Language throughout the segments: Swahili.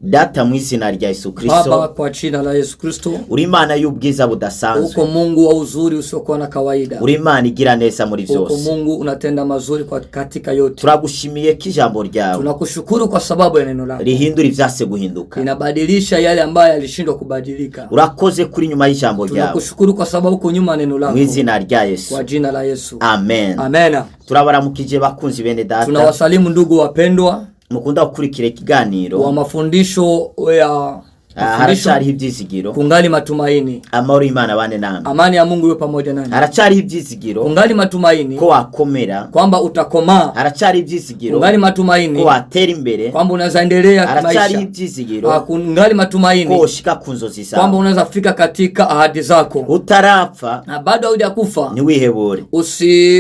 Data mu izina rya Yesu Kristo. Baba kwa jina la Yesu Kristo. Uri Imana y'ubwiza budasanzwe. Uko Mungu wa uzuri usiokuwa na kawaida. Uri Imana igira neza muri byose. Uko Mungu unatenda mazuri kwa katika yote. Turagushimiye kijambo ryawe. Tunakushukuru kwa sababu ya neno lako. Rihindura ivyase guhinduka. Inabadilisha yale ambayo yalishindwa kubadilika. Urakoze kuri nyuma y'ijambo ryawe. Tunakushukuru kwa sababu uko nyuma neno lako. Mu izina rya Yesu. Kwa jina la Yesu. Amen. Amen. Turabaramukije bakunzi bene data. Tunawasalimu ndugu wapendwa. Mukunda gukurikira ikiganiro wa mafundisho ya haracariho ibyizigiro, kungali matumaini. Amahoro y'Imana bane namwe. Amani ya Mungu iwe pamoja nanyi. Haracariho ibyizigiro, kungali matumaini ko wakomera, kwamba utakomaa. Haracariho ibyizigiro, kungali matumaini ko watera imbere, kwamba unaweza endelea kimaisha. Haracariho ibyizigiro, kungali matumaini ko ushika ku nzozi zawe, kwamba unaweza fika katika ahadi zako. Utarapfa na bado hujakufa, ni wihebure,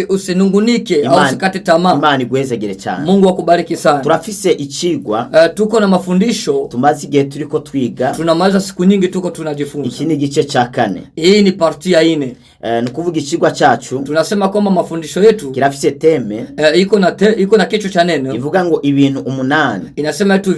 usinungunike au usikate tamaa. Imana igwezegere cyane. Mungu akubariki sana. Turafise icigwa, tuko na mafundisho, tumaze igihe turiko twiga. Tunamaza siku nyingi tuko tunajifunza. Iki ni gice cha 4. Hii ni parti ya 4. Nukuvuga ikigwa cyacu, tunasema kwamba mafundisho yetu kirafise teme, iko na kichwa cha neno. Ivuga ngo ibintu 8. Inasema tu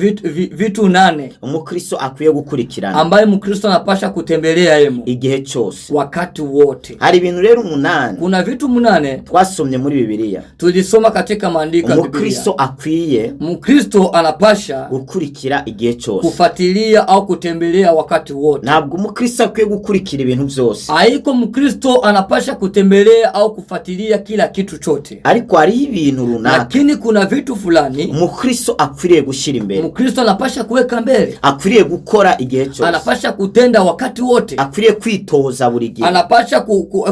vitu 8 umukristo akwiye gukurikirana, ambaye mkristo anapasha kutembelea yemo igihe cyose, wakati wote. Hari ibintu rero 8. Kuna vitu 8 twasomye muri Biblia. Tulisoma katika maandiko ya Biblia. Mkristo akwiye, mkristo anapasha gukurikira igihe cyose, kufuatilia au kutembelea wakati wote. Ntabwo umukristo akwiye gukurikira ibintu byose. Haiko mkristo anapasha kutembelea au kufuatilia kila kitu chote. Ariko hari ibintu runaka, lakini kuna vitu fulani umukristo akwiriye gushira imbere. Mkristo anapasha kuweka mbele, akwiriye gukora igihe cyose, anapasha kutenda wakati wote, akwiriye kwitoza buri gihe, anapasha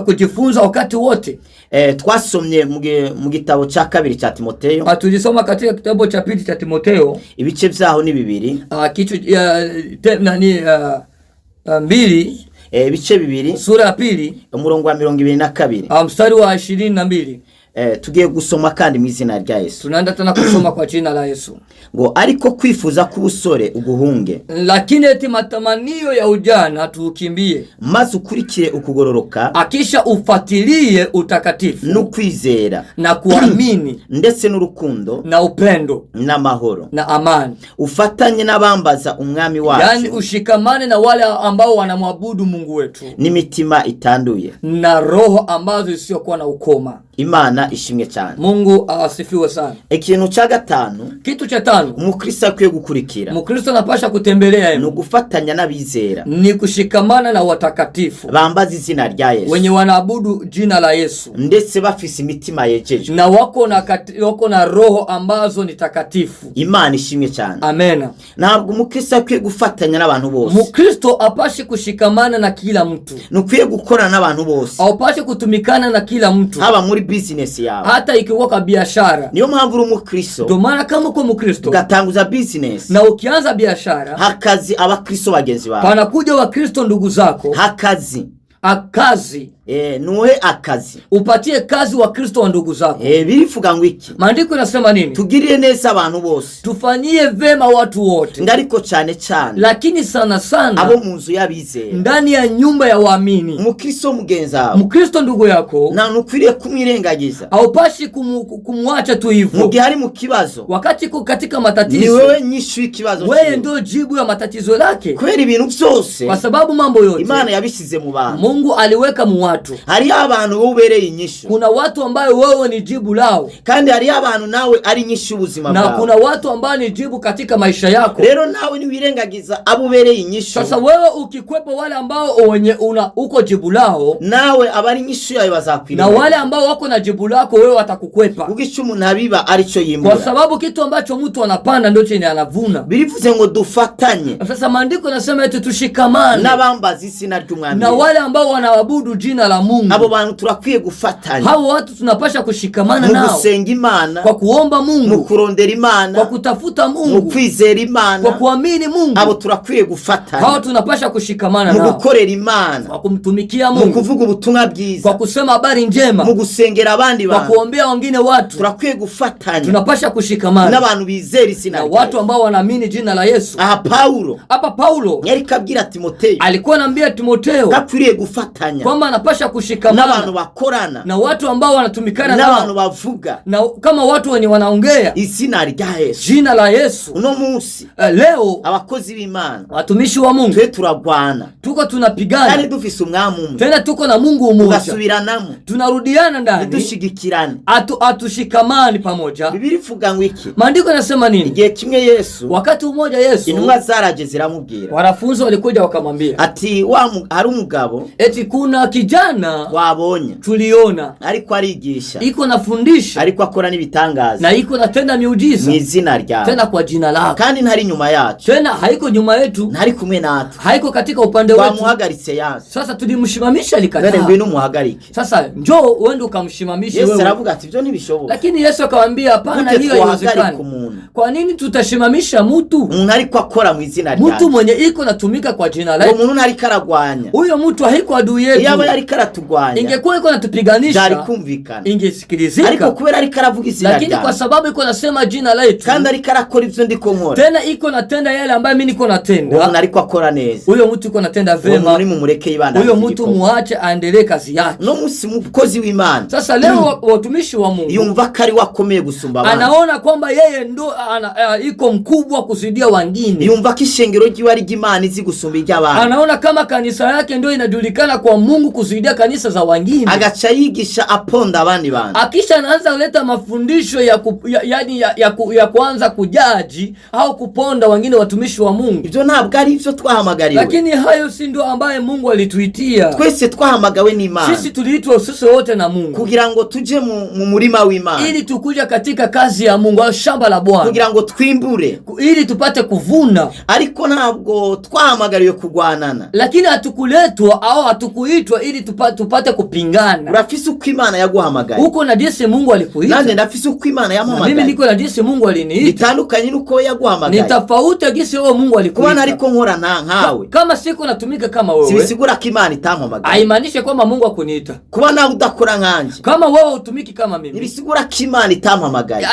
kujifunza wakati wote. Twasomye mu gitabo cya 2 cya Timoteyo. Tulisoma katika kitabu cha 2 cha Timoteyo. Ibice vyaho ni 2. Kichwa 2, ibice 2, sura ya 2, umurongo wa 22, mstari wa 22. Tugiye gusoma kandi mu izina rya Yesu. Tunaenda tena kusoma kwa jina la Yesu. Ngo ariko kwifuza kubusore uguhunge, lakini eti matamanio ya ujana tuukimbie, maze ukurikire ukugororoka, akisha ufatilie utakatifu, n'ukwizera, na kuamini, ndetse n'urukundo, na upendo, na mahoro, na amani. Ufatanye n'abambaza umwami wacu, yani ushikamane na wale ambao wanamwabudu Mungu wetu, n'imitima itanduye, na roho ambazo isiyokuwa na ukoma. Imana ishimwe cyane. Mungu asifiwe sana. Ikintu cha 5, kitu cha 5, umukristo akwiye gukurikira, mkristo anapasha kutembelea no gufatanya n'abizera, ni kushikamana na watakatifu bambaza izina rya Yesu, wenye wanaabudu jina la Yesu, ndetse bafise imitima yejeje, na wako na roho ambazo ni takatifu. Imana ishimwe cyane. Amen. Ntabwo umukristo akwiye gufatanya n'abantu bose. Mkristo apashi kushikamana na kila mtu, nukwiye gukora n'abantu bose, apashi kutumikana na kila mtu, haba muri business yawe, hata ikiwa biashara. Niyo mpamvu uri umukristo, ndio maana kama uko mkristo ugatanguza business na ukianza biashara, hakazi abakristo bagenzi bawe, panakuja wakristo ndugu zako, hakazi akazi, nuhe akazi, upatie kazi wa Kristo wa ndugu zako. Birivuga ngo iki? Maandiko yanasema nini? Tugirire neza abantu bose, tufanyie vema watu wote, ndariko cyane cyane, lakini sana sana abo mu nzu y'abizera, ndani ya nyumba ya waamini. Mukristo mugenza, Mkristo ndugu yako, na nukwiriye kumwirengagiza, au pashi kumwacha tu hivyo. Mugihe hari mu kibazo, wakati katika matatizo, ni wewe nyishu ikibazo, wewe ndio jibu ya matatizo lake. Kweli ibintu byose, kwa sababu mambo yote Imana yabishize mu bantu, Mungu aliweka mu watu. Hari abantu ubereye inyishu, kuna watu ambao wewe ni jibu lao, kandi hari abantu nawe ari nyishu ubuzima bwawe, na kuna watu ambao ni jibu katika maisha yako. Rero nawe ni wirengagiza abo ubereye inyishu. Sasa wewe ukikwepa wale ambao wenye uko jibu lao, nawe abari nyishu yawe bazakwira, na wale ambao wako na jibu lako wewe watakukwepa. Ugisha umuntu abiba arico yimbura, kwa sababu kitu ambacho mtu anapanda ndio chenye anavuna. Birivuze ngo dufatanye. Sasa maandiko yanasema eti tushikamane n'abambaza izina ry'umwami, na wale ambao wanaabudu jina la Mungu. Abo bantu turakwiye gufatanya, hao watu tunapasha kushikamana nao, mu gusenga Imana, kwa kuomba Mungu, mu kurondera Imana, kwa kutafuta Mungu, mu kwizera Imana, kwa kuamini Mungu. Abo turakwiye gufatanya, hao tunapasha kushikamana nao, mu gukorera Imana, kwa kumtumikia Mungu, mu kuvuga ubutumwa bwiza, kwa kusema habari njema, mu gusengera abandi bantu, kwa kuombea wengine watu. Turakwiye gufatanya, tunapasha kushikamana n'abantu bizera izina na watu ambao wanaamini jina la Yesu. Paulo, hapa Paulo yari kabwira Timoteyo, alikuwa anaambia Timoteyo gakwiriye gufatanya, kwamba tunapasha kushikamana n'abantu bakorana, na watu ambao wanatumikana n'abantu bavuga, na kama watu wenye wanaongea izina rya Yesu. jina la Yesu. Uno munsi Leo abakozi b'Imana, watumishi wa Mungu, twe turagwana, tuko tunapigana, kandi dufise umwami umwe, tena tuko na Mungu mmoja, tugasubiranamo, tunarudiana ndani, dushigikirane, atushikamani pamoja. Bibiri ivuga ngo iki? Maandiko yanasema nini? Igihe kimwe Yesu, wakati mmoja Yesu, intumwa zaraje ziramubwira, wanafunzi walikuja wakamwambia ati hari umugabo eti kuna kijana wabonye, tuliona ariko arigisha, iko nafundisha, ariko akora n'ibitangaza, na iko natenda miujiza mu izina ryawe, tena kwa jina lako, kandi ntari nyuma yacu, tena haiko nyuma yetu, ntari kumwe natwe, haiko katika upande wetu. Twamuhagaritse yazo. Sasa tulimshimamisha likataa. Wewe ngwino muhagarike. Sasa njoo uende ukamshimamishe wewe. Yesu aravuga ati byo ntibishoboka. Lakini Yesu akamwambia hapana, hiyo haiwezekani. Kwa nini tutashimamisha mtu? Umuntu ariko akora mu izina ryawe, mtu mwenye iko natumika kwa jina lake. Umuntu ntari karagwanya, huyo mtu haiko adui yetu. Yaba yari karatugwanya, ingekuwa iko natupiganisha, dari kumvikana, ingesikilizika. Ariko kubera ari karavuga izina ryawe, lakini kwa sababu iko nasema jina letu, kandi ari karakora ivyo ndiko nkora, tena iko natenda yale ambayo mimi niko natenda, umuntu ariko akora neza, huyo mtu iko natenda vema, muri mumureke ibanda, huyo mtu muache aendelee kazi yake. No musi mukozi w'Imana. Sasa leo watumishi wa Mungu yumva kari wakomeye gusumba abandi, anaona kwamba yeye ndo iko mkubwa kuzidia wengine, yumva kishengero ryiwe ari ry'Imana izi gusumba iry'abandi, anaona kama kanisa yake ndio inajulikana kwa Mungu kuzidia kanisa za wengine, agacha yigisha aponda abandi bantu, akisha anaanza kuleta mafundisho ya kuanza kujaji au kuponda wengine watumishi wa Mungu. Ibyo ntabwo ari byo twahamagariwe, lakini hayo si ndio ambaye Mungu alituitia. Twese twahamagawe n'Imana, sisi tuliitwa sisi wote na Mungu kugira ngo tuje mu murima w'Imana, ili tukuja katika kazi ya Mungu au shamba la Bwana, kugira ngo twimbure, ili tupate kuvuna. Ariko ntabwo twahamagariwe kugwanana, lakini hatukuletwa au hatukuitwa ili tupate kupingana. Urafise uko Imana yaguhamagaye, uko na jinsi Mungu alikuita, nanjye ndafise uko Imana yamuhamagaye, mimi niko na jinsi Mungu aliniita, bitandukanye nuko yaguhamagaye, ni tofauti jinsi wewe Mungu alikuita. Kubana ariko nkora nkawe, kama siko natumika kama wewe, sibisigura ko Imana itamuhamagaye, haimaanishi kwamba Mungu akuniita. Kubana udakora nkanje, kama wewe utumiki kama mimi, nibisigura ko Imana itamuhamagaye,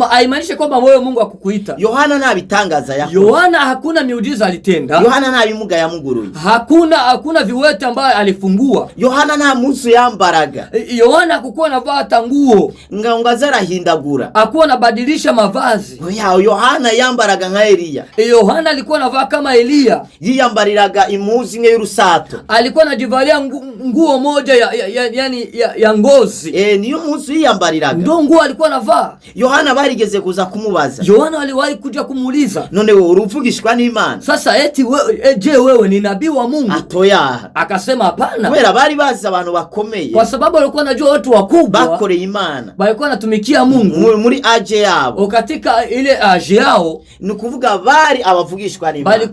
haimaanishi kwamba wewe Mungu akukuita. Yohana nta bitangaza yakora, Yohana hakuna miujiza alitenda, Yohana nta bimuga yamuguruye, hakuna viwete ambaye alifungua, Yohana nta muzu yambaraga, Yohana hakuwa anavaa tanguo ngo azarahindagura, hakuwa anabadilisha mavazi. Yohana yambaraga nka Eliya, Yohana alikuwa anavaa kama Eliya, yiyambariraga imuzi imwe y'urusato, alikuwa anajivalia nguo moja ya ngozi, niyo muzu yiyambariraga, ndio nguo alikuwa anavaa. Yohana barigeze kuza kumubaza, Yohana aliwahi kuja kumuuliza, none wewe uruvugishwa n'Imana? Sasa eti je, wewe ni nabii wa Mungu? Atoya, akasema hapana. Kubera bari bazi abantu bakomeye, kwa sababu walikuwa wanajua watu wakubwa bakoreye Imana, walikuwa wanatumikia Mungu muri aje yabo, katika ile aje yao, ni kuvuga bari abavugishwa n'Imana,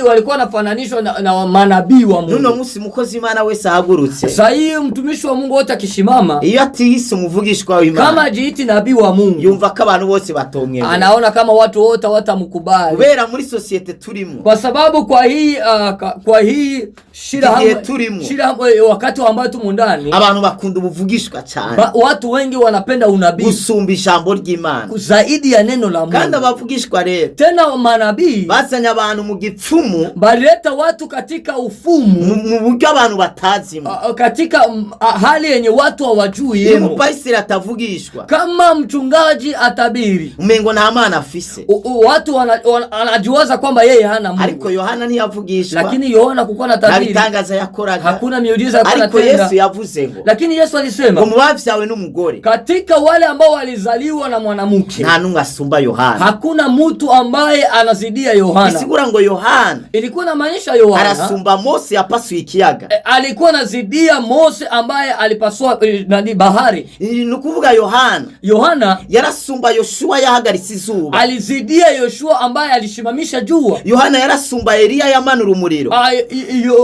walikuwa wanafananishwa na manabii wa Mungu. Nuno musi mukozi Imana wese ahagurutse, sasa hii mtumishi wa Mungu wote akishimama, iyo atihise umuvugishwa w'Imana, kama jiiti nabii wa Mungu, yumva ko abantu bose batongewe, anaona kama watu wote watamkubali, kubera muri societe turimo, kwa sababu kwa hii shira wakati ambao tumo ndani, abantu bakunda ubuvugishwa cyane, watu wengi wanapenda unabii gusumba ijambo ry'Imana, zaidi ya neno la Mungu. kandi abavugishwa rero, tena manabii bazanya abantu mu gipfumu, baleta watu katika ufumu, mu buryo abantu batazimo, katika hali yenye watu hawajui. Iyo mupasiteri atavugishwa, kama mchungaji atabiri, umengo nta Mana afise, watu anajiwaza kwamba yeye hana Mungu. Ariko Yohana ntiyavugishwa, lakini Yohana kuko na tabiri, nabitangaza yakoraga, hakuna miujiza akana ariko tenda. Yesu yavuze ngo, lakini Yesu alisema ngo mubavyawe n'umugore, katika wale ambao walizaliwa na mwanamke, nta numwe asumba Yohana, hakuna mtu ambaye anazidia Yohana. Isigura ngo Yohana ilikuwa na maanisha Yohana arasumba Mose yapasuye ikiyaga, alikuwa nazidia Mose ambaye alipasua bahari. Ni kuvuga Yohana yarasumba Yoshua yahagaritse izuba, alizidia Yoshua ambaye alishimamisha jua. Yohana yarasumba Eliya yamanura umuriro,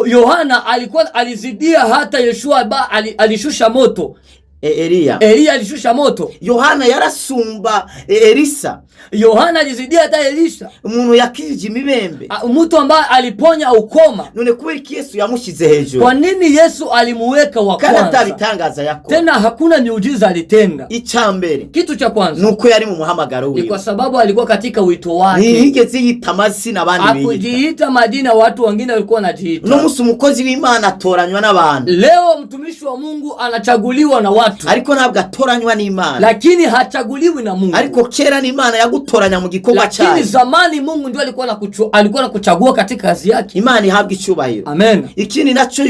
Yohana alizidia hata Yoshua alishusha moto. Eliya alishusha moto. Yohana yarasumba Elisa. Yohana alizidia hata Elisha. Umuntu yakije imibembe, mtu ambaye aliponya ukoma. None kubera iki Yesu yamushize hejuru? Kwa nini Yesu alimuweka wa kwanza? Kana tabitangaza yakora. Tena hakuna miujiza alitenda. Icambere, kitu cha kwanza nuko yari mu muhamagaro wiwe. Ni kwa sababu alikuwa katika wito wake. Ntiyigeze yita amazina abandi biyita. Hakujiita majina watu wengine walikuwa wanajiita. No musi umukozi w'Imana atoranywa n'abantu. Leo mtumishi wa Mungu anachaguliwa na watu. Ariko ntabwo atoranywa n'Imana. Lakini hachaguliwi na Mungu. Ariko kera n'Imana yagutoranya mu gikorwa cyayo. Lakini zamani Mungu ndio alikuwa anakuchagua katika kazi yake. Imana ihabwa icubahiro. Amen. Ikindi nacho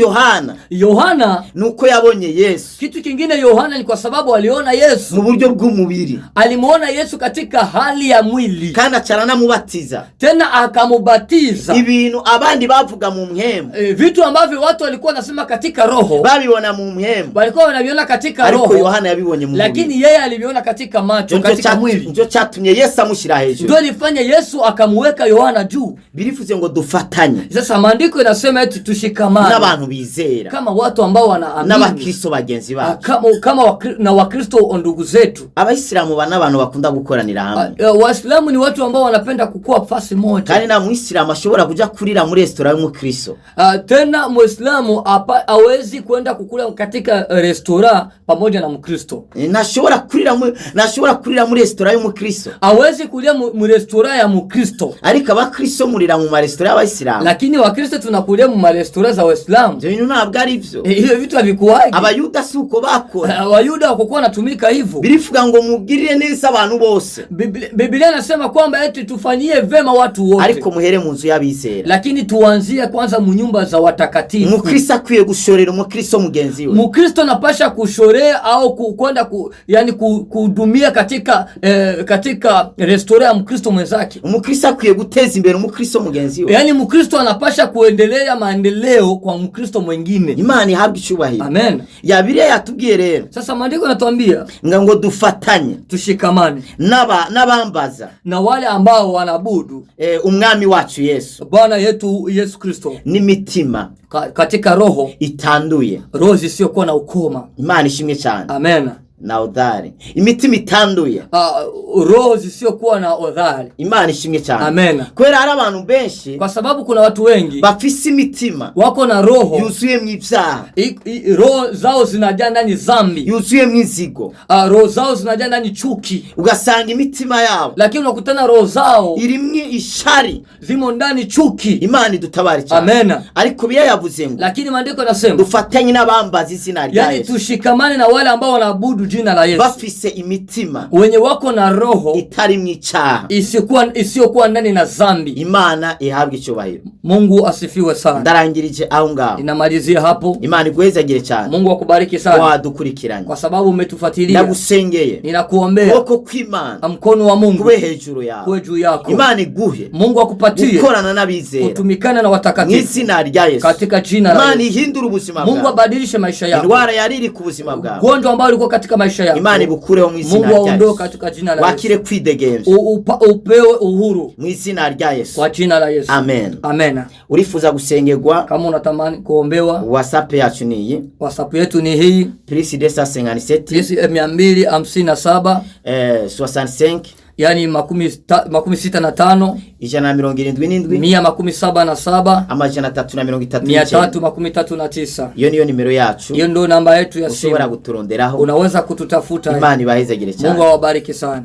Yohana nuko yabonye Yesu. Kitu kingine Yohana ni kwa sababu aliona Yesu mu buryo bw'umubiri. Alimuona Yesu katika hali ya mwili. Kana charana mubatiza. Tena akamubatiza. Ibintu abandi bavuga mu mpemu. Vitu ambavyo watu walikuwa nasema katika roho. Babiona mu mpemu. Walikuwa wanaviona katika roho. Ariko Yohana yabibonye mu mwili. Lakini yeye aliviona katika macho, katika mwili. Ndio chatumye Yesu amushira hejuru. Ndio ilifanya Yesu akamuweka Yohana juu. Birifuze ngo dufatanye. Sasa maandiko yanasema eti tushikamane. N'abantu bizera. Kama watu ambao wanaamini. N'abakristo bagenzi bacu. Kama wakristo ndugu zetu. Abayisilamu bana abantu bakunda gukoranira hamwe. Waislamu ni watu ambao wanapenda kukua fasi moja. Kandi na muislamu ashobora kuja kurira muri restaurant y'umukristo. Tena muislamu hawezi kwenda kukula katika restaurant pamoja na mkristo. Nashobora kurira muri restaurant y'umukristo. Hawezi kulia mu restaurant ya mkristo. Ariko abakristo murira mu restaurant y'abayisilamu. Lakini wakristo tunakulia mu restaurant za waislamu. Ibintu ntabwo ari byo. Hiyo vitu havikuwaje. Abayuda suko bakora. Abayuda wakokuwa natumika hivyo. Birifuga ngo mugirire neza abantu bose. Biblia inasema kwamba eti tufanyie vema watu wote. Ariko muhere mu nzu y'abizera. Lakini tuanzie kwanza mu nyumba za watakatifu. Mukristo akwiye gushorera umukristo mugenzi we. Mukristo anapasha kushorea au kwenda yani kuhudumia katika restaurant ya mkristo mwenzake. Umukristo akwiye guteza imbere umukristo mugenzi we. Yani mkristo anapasha kuendelea maendeleo kwa mkristo mwingine. Imana ihabwe icubahiro. Amen. Ya Bibiliya yatubwiye rero. Sasa maandiko yanatuambia ngo dufatanye, tushikamane n'abambaza na wale ambao wanaabudu umwami wacu Yesu, Bwana yetu Yesu Kristo, n'imitima katika roho itanduye, roho zisizokuwa na ukoma. Imana ishimwe cyane. Amen. Na udhari, imitima itanduye, roho zisizokuwa na udhari. Imana ishimwe cyane. Amen. Kwera hari abantu benshi, kwa sababu kuna watu wengi bafise imitima wako na roho yuzuye mw'ibyaha, roho zao zinajaa ndani dhambi, yuzuye mw'inzigo, roho zao zinajaa ndani chuki. Ugasanga imitima yao, lakini unakutana roho zao irimwe ishari, zimo ndani chuki. Imana idutabare cyane. Amen. Ariko Bibiliya yavuze ngo, lakini maandiko yanasema dufatanye n'abambaza izina rya Yesu. Yani tushikamane na wale ambao wanaabudu jina la Yesu, bafise imitima wenye wako na roho itari mwicaha, isiyokuwa ndani na dhambi. Imana ihabwe icyubahiro. Mungu asifiwe sana. Ndarangirije aho ngaho, inamalizia hapo. Imana iguhezagire cyane. Mungu akubariki sana wadukurikiranye, kwa sababu umetufuatilia. Ndagusengeye, ninakuombea ukuboko kw'Imana, mkono wa Mungu kube hejuru yawe, kuwe juu yako. Imana iguhe, Mungu akupatie gukorana n'abizera, kutumikana na watakatifu mw'izina rya Yesu, katika jina la Yesu. Imana ihindure ubuzima bwawe, Mungu abadilishe maisha yako. Indwara yariri ku buzima bwawe, ugonjwa ambao ulikuwa katika maisha yako, Imana ibukureho mw'izina rya Yesu. Mungu aondoe katika jina la Yesu. Wakire kwidegemvya, upewe uhuru mw'izina rya Yesu, kwa jina la Yesu. Amen. Amen. Urifuza gusengerwa, kama unatamani kuombewa, WhatsApp yacu ni iyi. WhatsApp yetu ni hii +257 65 yani 65 177 339. Iyo nimero yacu. Iyo ndio namba yetu ya simu. Ushobora guturonderaho. Unaweza kututafuta. Imana ibahezagire cyane. Mungu awabariki sana.